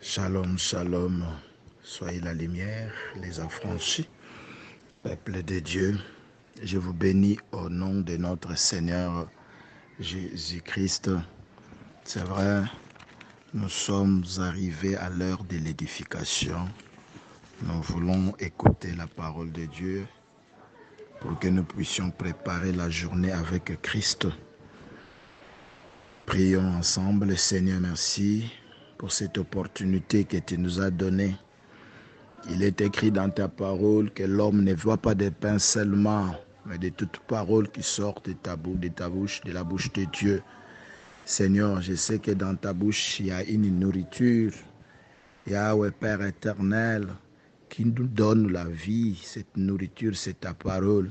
Shalom, shalom. Soyez la lumière, les affranchis, peuple de Dieu. Je vous bénis au nom de notre Seigneur Jésus-Christ. C'est vrai, nous sommes arrivés à l'heure de l'édification. Nous voulons écouter la parole de Dieu pour que nous puissions préparer la journée avec Christ. Prions ensemble. Seigneur, merci pour cette opportunité que tu nous as donnée. Il est écrit dans ta parole que l'homme ne voit pas de pain seulement, mais de toute parole qui sort de ta bouche, de la bouche de Dieu. Seigneur, je sais que dans ta bouche, il y a une nourriture. Yahweh, Père éternel, qui nous donne la vie. Cette nourriture, c'est ta parole.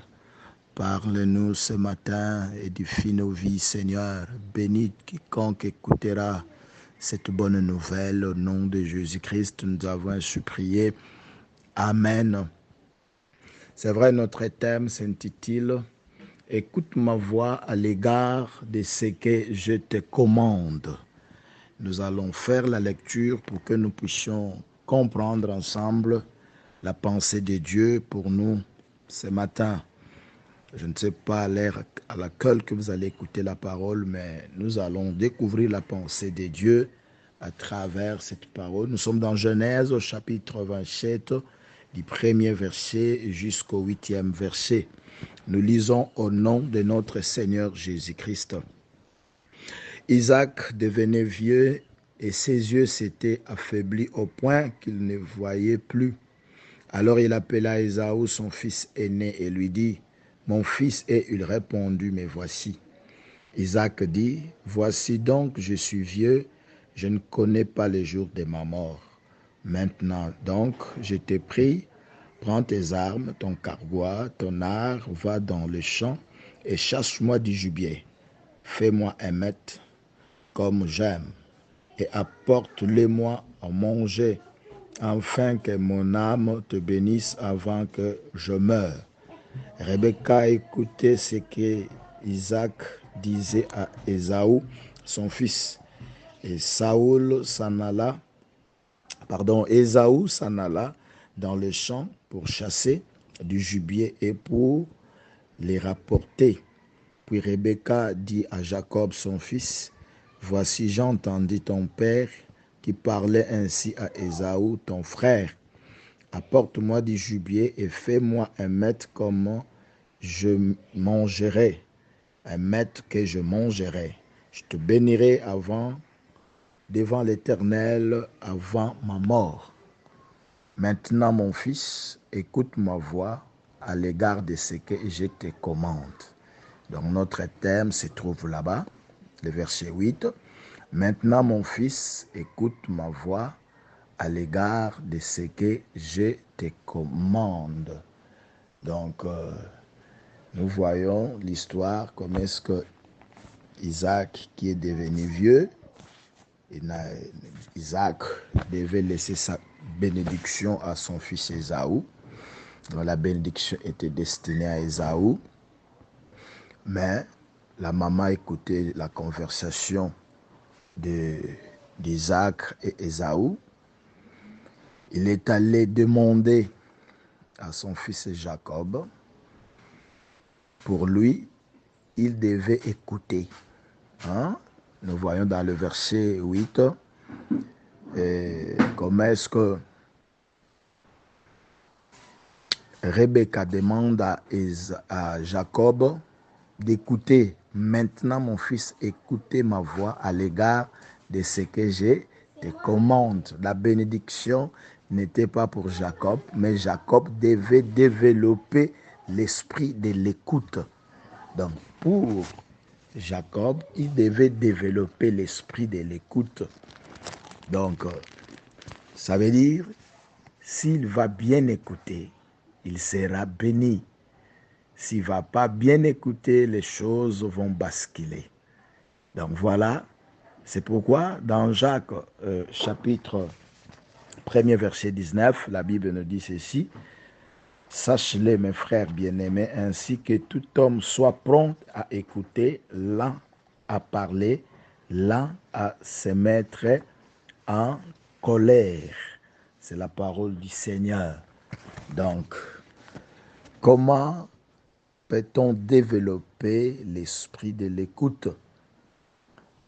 Parle-nous ce matin, édifie nos vies, Seigneur. Bénis quiconque écoutera cette bonne nouvelle. Au nom de Jésus-Christ, nous avons ainsi prié. Amen. C'est vrai, notre thème s'intitule « Écoute ma voix à l'égard de ce que je te commande ». Nous allons faire la lecture pour que nous puissions comprendre ensemble la pensée de Dieu pour nous ce matin. Je ne sais pas à l'heure à laquelle que vous allez écouter la parole, mais nous allons découvrir la pensée de Dieu à travers cette parole. Nous sommes dans Genèse au chapitre 27, du premier verset jusqu'au 8e verset. Nous lisons au nom de notre Seigneur Jésus-Christ. Isaac devenait vieux et ses yeux s'étaient affaiblis au point qu'il ne voyait plus. Alors il appela Ésaü, son fils aîné, et lui dit, « Mon fils, et il répondit, mais voici. » Isaac dit, « Voici donc, je suis vieux, je ne connais pas les jours de ma mort. Maintenant donc, je t'ai pris, prends tes armes, ton carquois, ton art, va dans le champ et chasse-moi du gibier. Fais-moi un mets comme j'aime et apporte-le-moi à manger, afin que mon âme te bénisse avant que je meure. » Rebecca écoutait ce que Isaac disait à Ésaü, son fils. Et Ésaü s'en alla dans le champ pour chasser du gibier et pour les rapporter. Puis Rebecca dit à Jacob, son fils, « Voici, j'ai entendu ton père qui parlait ainsi à Ésaü, ton frère. Apporte-moi du gibier et fais-moi un mets comme je mangerai, un mets que je mangerai. Je te bénirai devant l'Éternel avant ma mort. Maintenant, mon fils, écoute ma voix à l'égard de ce que je te commande. » Donc notre thème se trouve là-bas, le verset 8. « Maintenant, mon fils, écoute ma voix à l'égard de ce que je te commande. » Donc, nous voyons l'histoire, comment est-ce que Isaac, qui est devenu vieux, Isaac devait laisser sa bénédiction à son fils Ésaü. Donc la bénédiction était destinée à Ésaü. Mais la maman écoutait la conversation d'Isaac et Ésaü. Il est allé demander à son fils Jacob. Pour lui, il devait écouter. Nous voyons dans le verset 8 comment est-ce que Rebecca demande à Jacob d'écouter. Maintenant, mon fils, écoutez ma voix à l'égard de ce que je te commande. La bénédiction n'était pas pour Jacob, mais Jacob devait développer l'esprit de l'écoute. Donc, pour Jacob, il devait développer l'esprit de l'écoute. Donc, ça veut dire, s'il va bien écouter, il sera béni. S'il ne va pas bien écouter, les choses vont basculer. Donc voilà, c'est pourquoi dans Jacques chapitre 1er verset 19, la Bible nous dit ceci, « Sache-les mes frères bien-aimés, ainsi que tout homme soit prompt à écouter, lent à parler, lent à se mettre en colère. C'est la parole du Seigneur. Donc, comment peut-on développer l'esprit de l'écoute?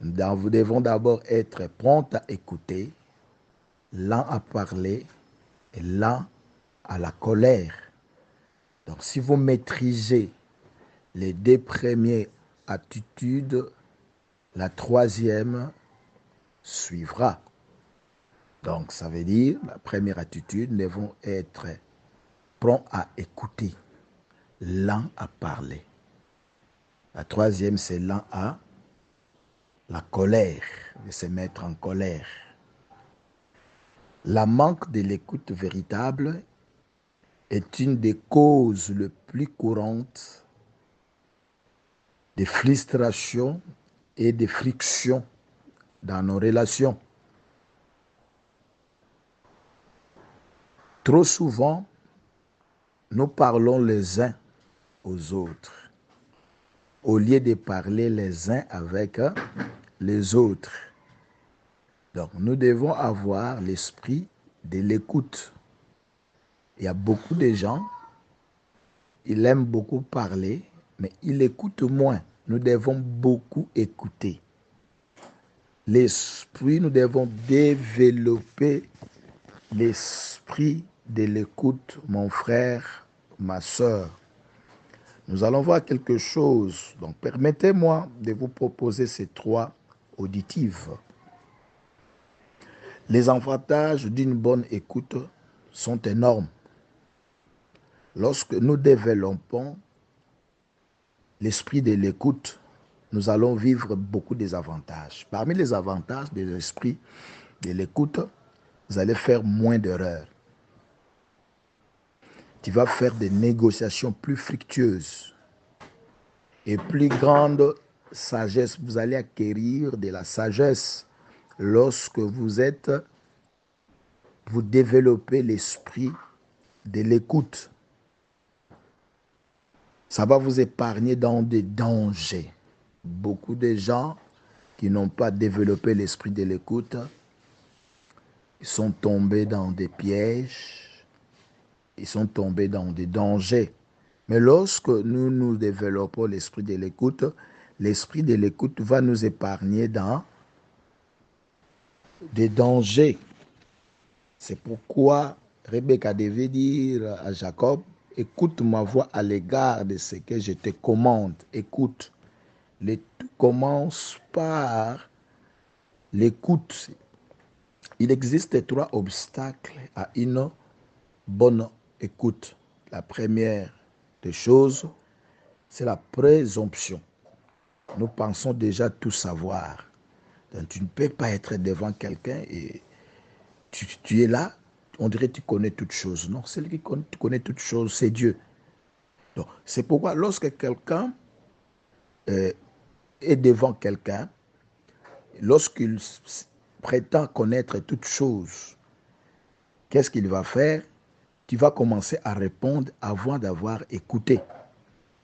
Nous devons d'abord être prompts à écouter, lents à parler et lents à la colère. Donc, si vous maîtrisez les deux premières attitudes, la troisième suivra. Donc, ça veut dire, la première attitude, nous devons être prompts à écouter, lents à parler. La troisième, c'est lent à la colère, de se mettre en colère. La manque de l'écoute véritable est une des causes les plus courantes des frustrations et des frictions dans nos relations. Trop souvent, nous parlons les uns aux autres au lieu de parler les uns avec les autres. Donc, nous devons avoir l'esprit de l'écoute. Il y a beaucoup de gens, ils aiment beaucoup parler, mais ils écoutent moins. Nous devons beaucoup écouter. L'esprit, nous devons développer l'esprit de l'écoute, mon frère, ma soeur. Nous allons voir quelque chose. Donc, permettez-moi de vous proposer ces trois auditives. Les avantages d'une bonne écoute sont énormes. Lorsque nous développons l'esprit de l'écoute, nous allons vivre beaucoup des avantages. Parmi les avantages de l'esprit de l'écoute, vous allez faire moins d'erreurs. Tu vas faire des négociations plus fructueuses et plus grande sagesse. Vous allez acquérir de la sagesse lorsque vous développez l'esprit de l'écoute. Ça va vous épargner dans des dangers. Beaucoup de gens qui n'ont pas développé l'esprit de l'écoute, ils sont tombés dans des pièges, ils sont tombés dans des dangers. Mais lorsque nous développons l'esprit de l'écoute va nous épargner dans des dangers. C'est pourquoi Rebecca devait dire à Jacob, écoute ma voix à l'égard de ce que je te commande. Écoute. Tout commence par l'écoute. Il existe trois obstacles à une bonne écoute. La première des choses, c'est la présomption. Nous pensons déjà tout savoir. Donc, tu ne peux pas être devant quelqu'un et tu es là, on dirait que tu connais toutes choses. Non, celui qui connaît toutes choses, c'est Dieu. Donc, c'est pourquoi lorsque quelqu'un est devant quelqu'un, lorsqu'il prétend connaître toutes choses, qu'est-ce qu'il va faire? Tu vas commencer à répondre avant d'avoir écouté.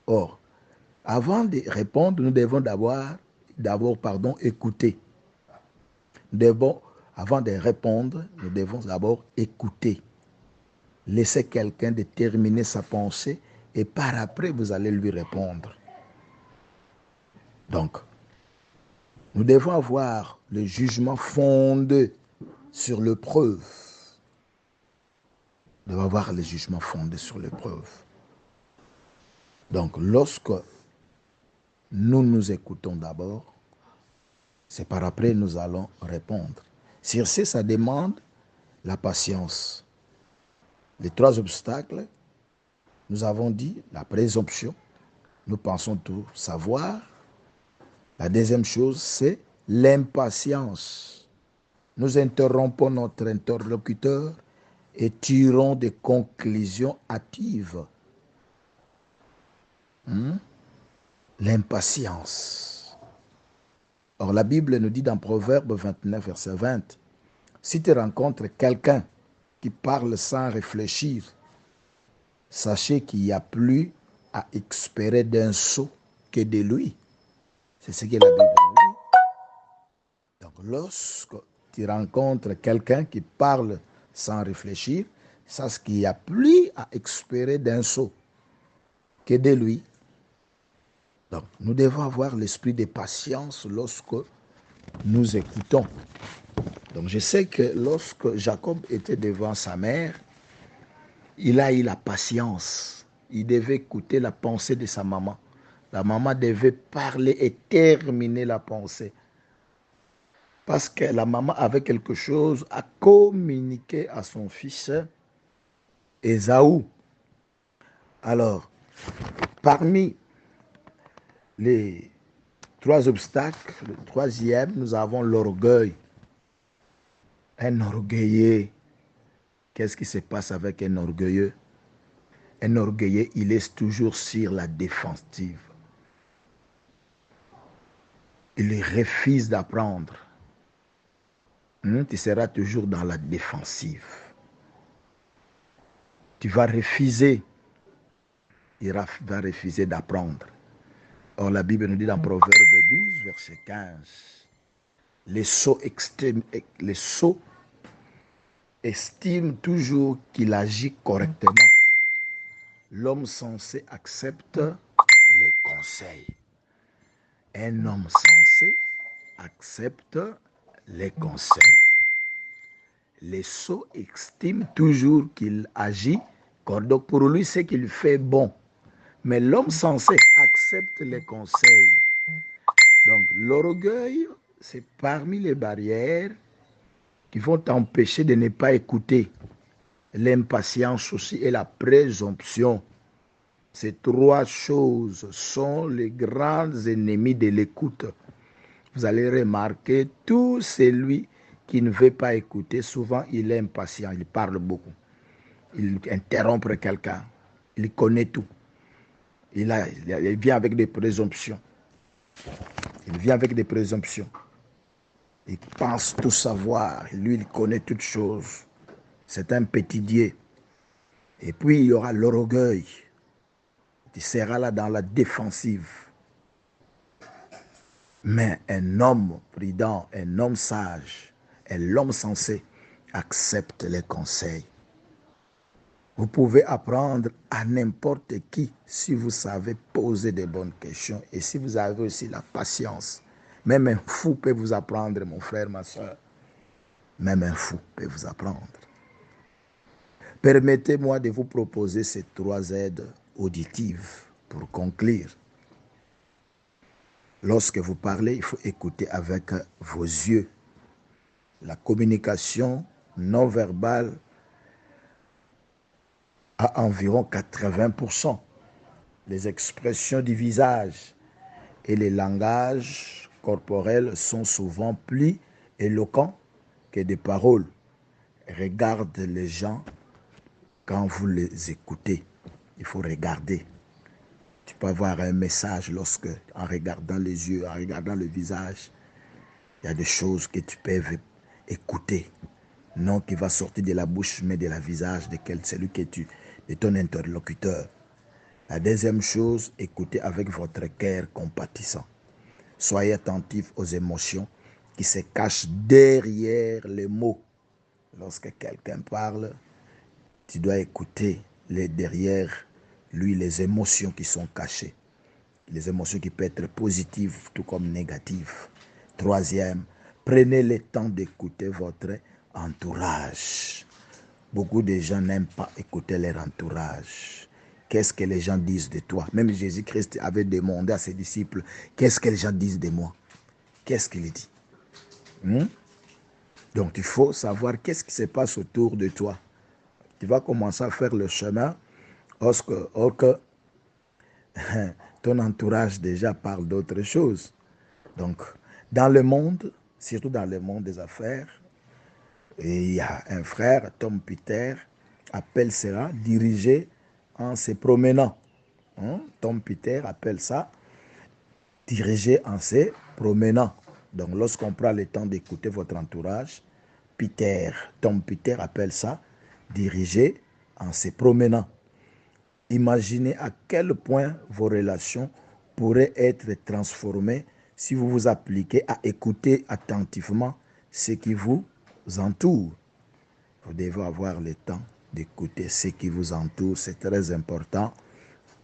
Or, avant de répondre, nous devons d'abord écouter. Avant de répondre, nous devons d'abord écouter. Laissez quelqu'un déterminer sa pensée et par après, vous allez lui répondre. Donc, nous devons avoir le jugement fondé sur les preuves. Nous devons avoir le jugement fondé sur les preuves. Donc, lorsque nous nous écoutons d'abord, c'est par après nous allons répondre. Sur ce, ça demande la patience. Les trois obstacles, nous avons dit la présomption. Nous pensons tout savoir. La deuxième chose, c'est l'impatience. Nous interrompons notre interlocuteur et tirons des conclusions hâtives. L'impatience. Or, la Bible nous dit dans Proverbe 29, verset 20, si tu rencontres quelqu'un qui parle sans réfléchir, sachez qu'il n'y a plus à espérer d'un sot que de lui. C'est ce que la Bible nous dit. Donc, lorsque tu rencontres quelqu'un qui parle sans réfléchir, c'est ce qu'il y a plus à espérer d'un sot que de lui. Donc, nous devons avoir l'esprit de patience lorsque nous écoutons. Donc, je sais que lorsque Jacob était devant sa mère, il a eu la patience. Il devait écouter la pensée de sa maman. La maman devait parler et terminer la pensée. Parce que la maman avait quelque chose à communiquer à son fils Ésaü. Alors, parmi les 3 obstacles, le troisième, nous avons l'orgueil. Un orgueilleux. Qu'est-ce qui se passe avec un orgueilleux? Un orgueilleux, il est toujours sur la défensive. Il refuse d'apprendre. Tu seras toujours dans la défensive. Tu vas refuser. Il va refuser d'apprendre. Or, la Bible nous dit dans Proverbe 12, verset 15, les sots estiment toujours qu'il agit correctement. L'homme sensé accepte les conseils. Un homme sensé accepte les conseils. Les sots estiment toujours qu'il agit correctement. Donc pour lui, c'est qu'il fait bon. Mais l'homme sensé accepte les conseils. Donc l'orgueil, c'est parmi les barrières qui vont t'empêcher de ne pas écouter. L'impatience aussi et la présomption. Ces 3 choses sont les grands ennemis de l'écoute. Vous allez remarquer, tout celui qui ne veut pas écouter, souvent il est impatient, il parle beaucoup. Il interrompt quelqu'un, il connaît tout. Il vient avec des présomptions. Il vient avec des présomptions. Il pense tout savoir. Lui, il connaît toutes choses. C'est un petit Dieu. Et puis, il y aura l'orgueil. Tu seras là dans la défensive. Mais un homme prudent, un homme sage, un homme sensé accepte les conseils. Vous pouvez apprendre à n'importe qui si vous savez poser de bonnes questions et si vous avez aussi la patience. Même un fou peut vous apprendre, mon frère, ma soeur. Même un fou peut vous apprendre. Permettez-moi de vous proposer ces 3 aides auditives pour conclure. Lorsque vous parlez, il faut écouter avec vos yeux. La communication non verbale à environ 80%. Les expressions du visage et les langages corporels sont souvent plus éloquents que des paroles. Regarde les gens quand vous les écoutez. Il faut regarder. Tu peux avoir un message lorsque, en regardant les yeux, en regardant le visage, il y a des choses que tu peux écouter. Non qui va sortir de la bouche, mais de la visage de celui de ton interlocuteur. La deuxième chose, écoutez avec votre cœur compatissant. Soyez attentif aux émotions qui se cachent derrière les mots. Lorsque quelqu'un parle, tu dois écouter derrière lui les émotions qui sont cachées. Les émotions qui peuvent être positives tout comme négatives. Troisième, prenez le temps d'écouter votre entourage. Beaucoup de gens n'aiment pas écouter leur entourage. Qu'est-ce que les gens disent de toi? Même Jésus-Christ avait demandé à ses disciples, qu'est-ce que les gens disent de moi? Qu'est-ce qu'il dit? Donc il faut savoir qu'est-ce qui se passe autour de toi. Tu vas commencer à faire le chemin lorsque ton entourage déjà parle d'autre chose. Donc, dans le monde, surtout dans le monde des affaires, et il y a un frère, Tom Peter, appelle cela diriger en se promenant. Tom Peter appelle ça diriger en se promenant. Donc, lorsqu'on prend le temps d'écouter votre entourage, Tom Peter appelle ça diriger en se promenant. Imaginez à quel point vos relations pourraient être transformées si vous vous appliquez à écouter attentivement ce qui vous entoure. Vous devez avoir le temps d'écouter ce qui vous entoure. C'est très important.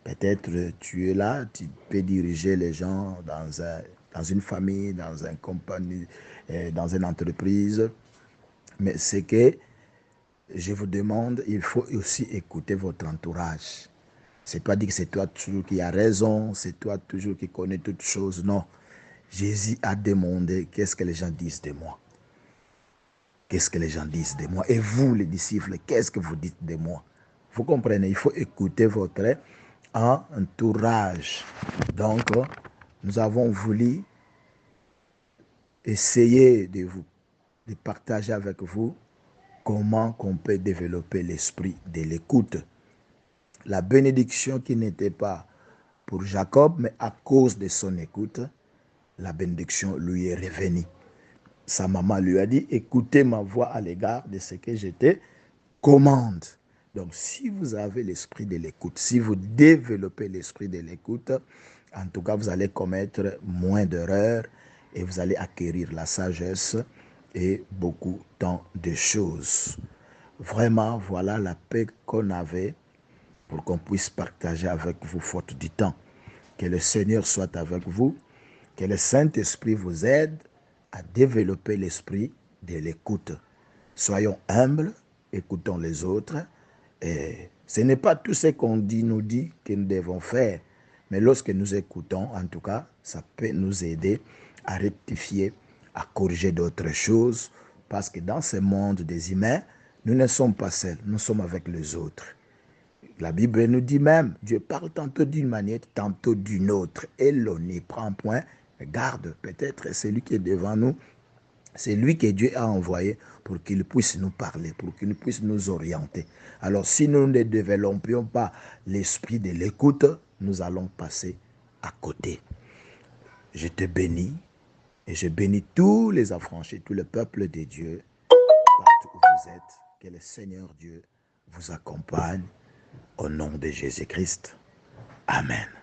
Peut-être tu es là, tu peux diriger les gens dans une famille, dans une compagnie, dans une entreprise. Mais ce que je vous demande, il faut aussi écouter votre entourage. C'est pas dire que c'est toi toujours qui as raison, c'est toi toujours qui connais toutes choses. Non. Jésus a demandé qu'est-ce que les gens disent de moi. Qu'est-ce que les gens disent de moi. Et vous, les disciples, qu'est-ce que vous dites de moi. Vous comprenez, il faut écouter votre entourage. Donc, nous avons voulu essayer de partager avec vous comment on peut développer l'esprit de l'écoute. La bénédiction qui n'était pas pour Jacob, mais à cause de son écoute, la bénédiction lui est revenue. Sa maman lui a dit, écoutez ma voix à l'égard de ce que je te commande. Donc, si vous avez l'esprit de l'écoute, si vous développez l'esprit de l'écoute, en tout cas, vous allez commettre moins d'erreurs et vous allez acquérir la sagesse et beaucoup tant de choses. Vraiment, voilà la paix qu'on avait pour qu'on puisse partager avec vous faute du temps. Que le Seigneur soit avec vous, que le Saint-Esprit vous aide à développer l'esprit de l'écoute. Soyons humbles, écoutons les autres. Et ce n'est pas tout ce qu'on nous dit que nous devons faire, mais lorsque nous écoutons, en tout cas, ça peut nous aider à rectifier, à corriger d'autres choses, parce que dans ce monde des humains, nous ne sommes pas seuls, nous sommes avec les autres. La Bible nous dit même, Dieu parle tantôt d'une manière, tantôt d'une autre. Et l'on n'y prend point garde. Peut-être celui qui est devant nous, c'est lui que Dieu a envoyé pour qu'il puisse nous parler, pour qu'il puisse nous orienter. Alors si nous ne développions pas l'esprit de l'écoute, nous allons passer à côté. Je te bénis et je bénis tous les affranchis, tout le peuple de Dieu, partout où vous êtes. Que le Seigneur Dieu vous accompagne. Au nom de Jésus-Christ. Amen.